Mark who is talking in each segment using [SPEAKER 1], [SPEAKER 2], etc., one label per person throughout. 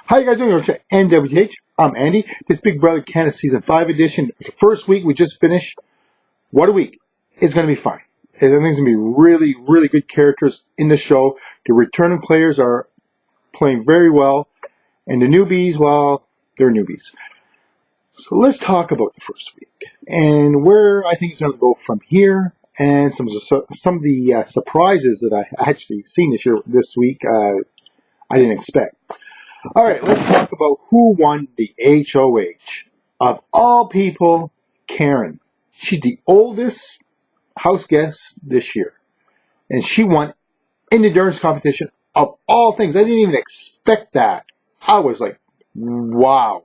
[SPEAKER 1] How you guys doing? It's WTH. I'm Andy. This Big Brother Canada Season 5 edition. The first week we just finished. What a week. It's going to be fun. I think there's going to be really, really good characters in the show. The returning players are playing very well. And the newbies, well, they're newbies. So let's talk about the first week. And where I think it's going to go from here. And some of the surprises that I actually seen this week, I didn't expect. All right, let's talk about who won the HOH. Of all people, Karen. She's the oldest house guest this year. And she won in the endurance competition of all things. I didn't even expect that. I was like, wow.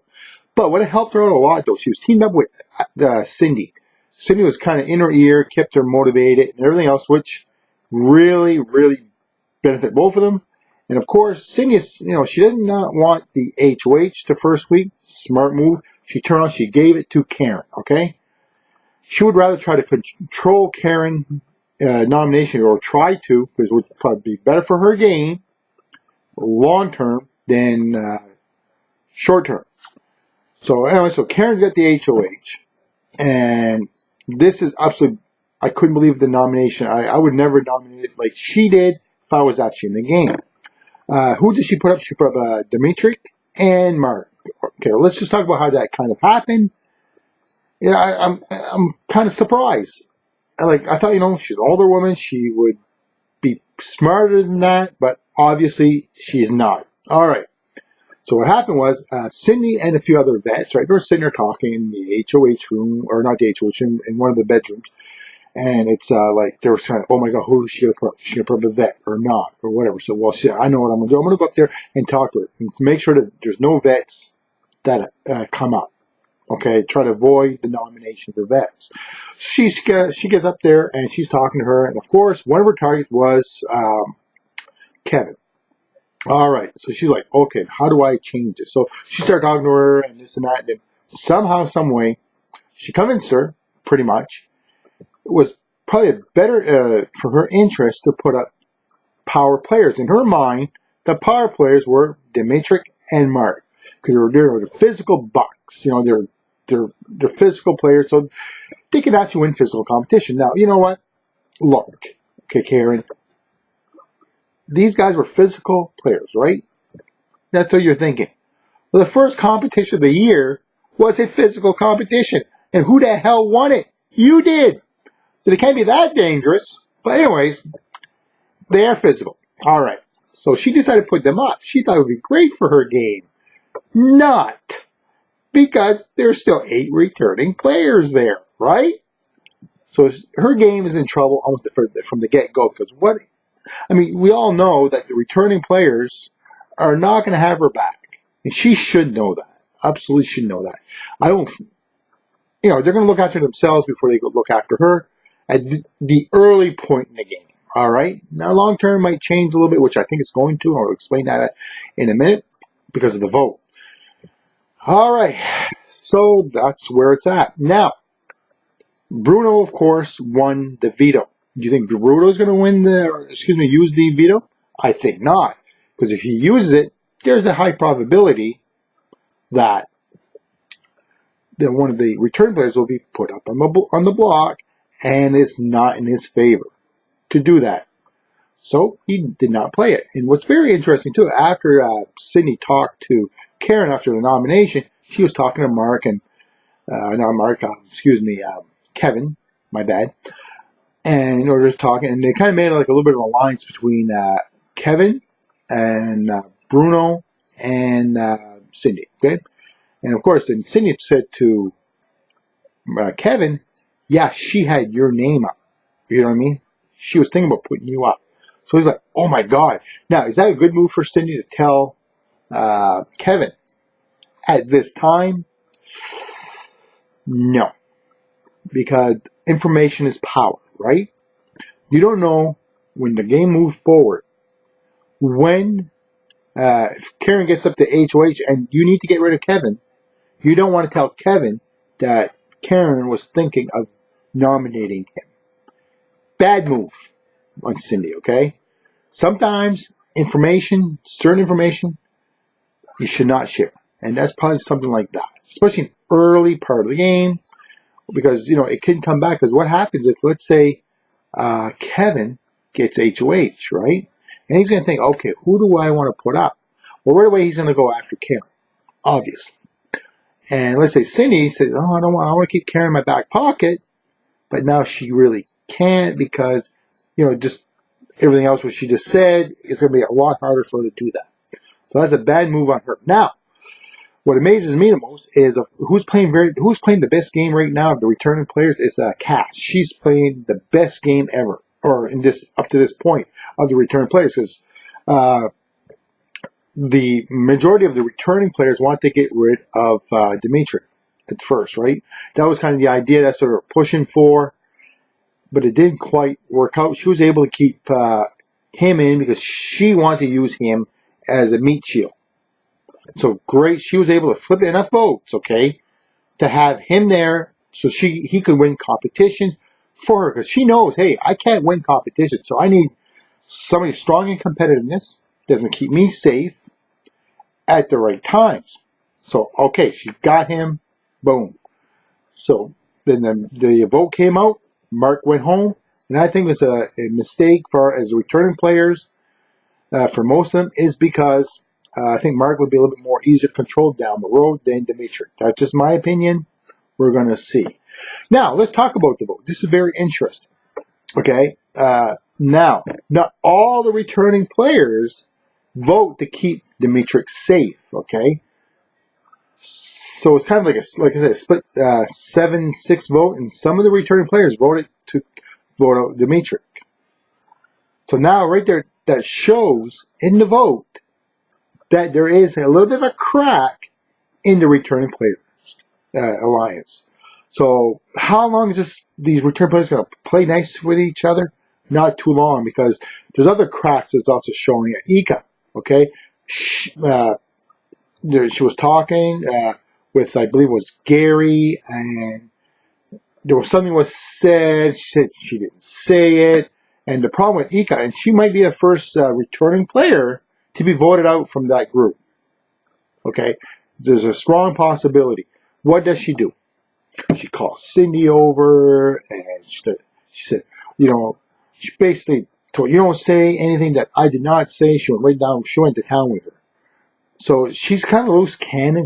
[SPEAKER 1] But what helped her out a lot, though, she was teamed up with Cindy. Cindy was kind of in her ear, kept her motivated, and everything else, which really, really benefit both of them. And of course, Cindy, she did not want the HOH the first week. Smart move. She turned on, she gave it to Karen, okay? She would rather try to control Karen nomination, or try to, because it would probably be better for her game, long term, than short term. So anyway, so Karen's got the HOH. And this is absolutely, I couldn't believe the nomination. I would never nominate it like she did if I was actually in the game. Who did she put up? She put up Dimitri and Mark. Okay, let's just talk about how that kind of happened. Yeah, I'm kind of surprised. I thought, she's an older woman. She would be smarter than that, but obviously she's not. All right. So what happened was Cindy and a few other vets, right? They were sitting there talking in the HOH room, or not the HOH, in one of the bedrooms. And it's like they were saying, oh my God, who is she going to put? Is she going to put a vet or not, or whatever? So, well, see, I know what I'm going to do. I'm going to go up there and talk to her and make sure that there's no vets that come up. Okay, try to avoid the nomination for vets. She gets up there and she's talking to her, and of course, one of her targets was Kevin. All right, so she's like, okay, how do I change this? So she started talking to her and this and that, and then somehow, some way, she convinced her, pretty much. It was probably better for her interest to put up power players. In her mind, the power players were Dimitri and Mark, because they were the physical bucks. They're physical players, so they could actually win physical competition. Now, you know what? Look, okay, Karen, these guys were physical players, right? That's what you're thinking. Well, the first competition of the year was a physical competition, and who the hell won it? You did. So they can't be that dangerous. But anyways, they are physical. All right. So she decided to put them up. She thought it would be great for her game. Not. Because there's still 8 returning players there, right? So her game is in trouble almost from the get-go. Because we all know that the returning players are not going to have her back. And she should know that. Absolutely should know that. They're going to look after themselves before they go look after her at the early point in the game. All right. Now, long term might change a little bit, which I think it's going to. I'll explain that in a minute because of the vote. All right. So that's where it's at. Now, Bruno, of course, won the veto. Do you think Bruno's going to use the veto? I think not. Because if he uses it, there's a high probability that one of the return players will be put up on the block, and it's not in his favor to do that. So he did not play it. And what's very interesting, too, after Sydney talked to Karen after the nomination, she was talking to Mark and, Kevin, my bad. And they were just talking, and they kind of made like a little bit of an alliance between Kevin and Bruno and Cindy, okay? And of course, then Cindy said to Kevin, yeah, she had your name up. You know what I mean? She was thinking about putting you up. So he's like, oh my God. Now, is that a good move for Cindy to tell Kevin at this time? No. Because information is power, right? You don't know when the game moves forward. When if Karen gets up to HOH and you need to get rid of Kevin, you don't want to tell Kevin that Karen was thinking of nominating him. Bad move on Cindy, okay? Sometimes certain information, you should not share. And that's probably something like that, especially in early part of the game, because, it can come back. Because what happens if, let's say, Kevin gets HOH, right? And he's going to think, okay, who do I want to put up? Well, right away, he's going to go after Karen, obviously. And let's say Cindy says, oh, I want to keep Karen in my back pocket. But now she really can't because, just everything else what she just said, it's going to be a lot harder for her to do that. So that's a bad move on her. Now, what amazes me the most is who's playing the best game right now of the returning players is Cass. She's playing the best game ever, or up to this point of the returning players, because the majority of the returning players want to get rid of Dimitri at first, right? That was kind of the idea that's what they were pushing for, but it didn't quite work out. She was able to keep him in because she wanted to use him as a meat shield. So great, she was able to flip enough votes, okay, to have him there so he could win competition for her, because she knows, hey, I can't win competition, so I need somebody strong in competitiveness that's going to keep me safe at the right times. So, okay, she got him, boom. So then the vote came out, Mark went home, and I think it was a mistake as returning players for most of them, is because I think Mark would be a little bit more easier controlled down the road than Dimitri. That's just my opinion. We're going to see. Now, let's talk about the vote. This is very interesting. Okay? Now, not all the returning players vote to keep Dimitri safe. Okay? So it's kind of like I said, a split 7-6 vote, and some of the returning players voted to vote out Dimitri. So now, right there, that shows in the vote that there is a little bit of a crack in the returning players alliance. So how long is these return players going to play nice with each other? Not too long, because there's other cracks that's also showing at Ika. Okay, she was talking with, I believe it was Gary, and there was something was said. She said she didn't say it, and the problem with Ika, and she might be the first returning player to be voted out from that group. Okay, there's a strong possibility. What does she do? She calls Cindy over, and she said, she basically told, you don't say anything that I did not say. She went to town with her. So she's kind of loose cannon.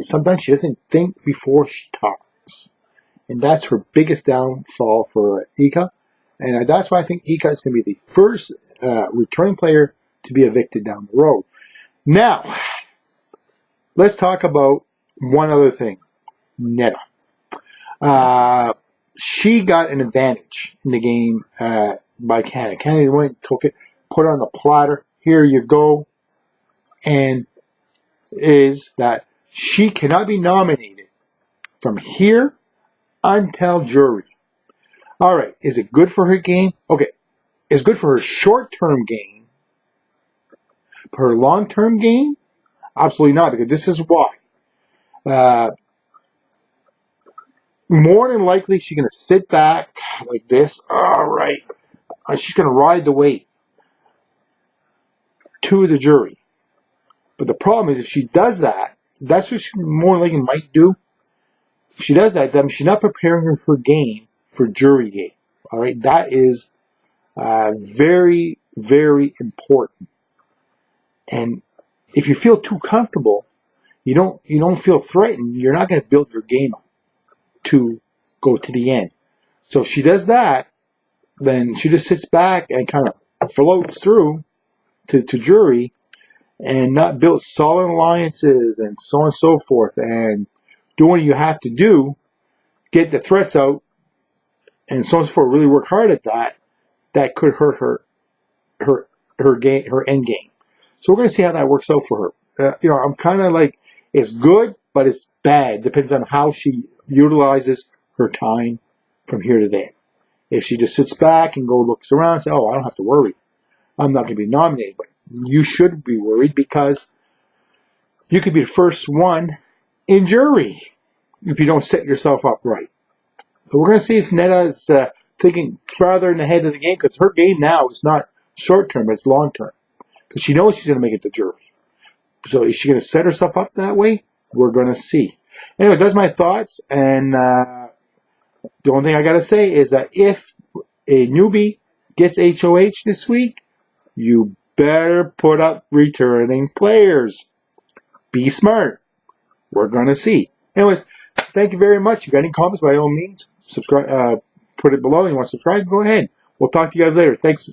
[SPEAKER 1] Sometimes she doesn't think before she talks. And that's her biggest downfall for Ika. And that's why I think Ika is going to be the first returning player to be evicted down the road. Now, let's talk about one other thing. Netta. She got an advantage in the game by Canada. Canada went, took it, put it on the platter. Here you go. And is that she cannot be nominated from here until jury. All right. Is it good for her game? Okay. It's good for her short-term game. For her long-term game? Absolutely not, because this is why. More than likely, she's going to sit back like this. All right. She's going to ride the wave to the jury. But the problem is, if she does that, that's what she more likely might do. If she does that, then she's not preparing her game for jury game. All right. That is very, very important. And if you feel too comfortable, you don't feel threatened, you're not going to build your game up to go to the end. So if she does that, then she just sits back and kind of floats through to jury and not build solid alliances and so on and so forth, and do what you have to do, get the threats out, and so on and so forth, really work hard at that. That could hurt her end game. So we're going to see how that works out for her. I'm kind of like, it's good, but it's bad. Depends on how she utilizes her time from here to there. If she just sits back and looks around and says, oh, I don't have to worry, I'm not going to be nominated. But you should be worried, because you could be the first one in jury if you don't set yourself up right. So we're going to see if Netta is thinking farther in ahead of the game, because her game now is not short term, it's long term. Because she knows she's going to make it to jury. So is she going to set herself up that way? We're going to see. Anyway, that's my thoughts. And the only thing I got to say is that if a newbie gets HOH this week, you better put up returning players. Be smart. We're going to see. Anyways, thank you very much. If you got any comments, by all means, subscribe. Put it below. You want to subscribe? Go ahead. We'll talk to you guys later. Thanks.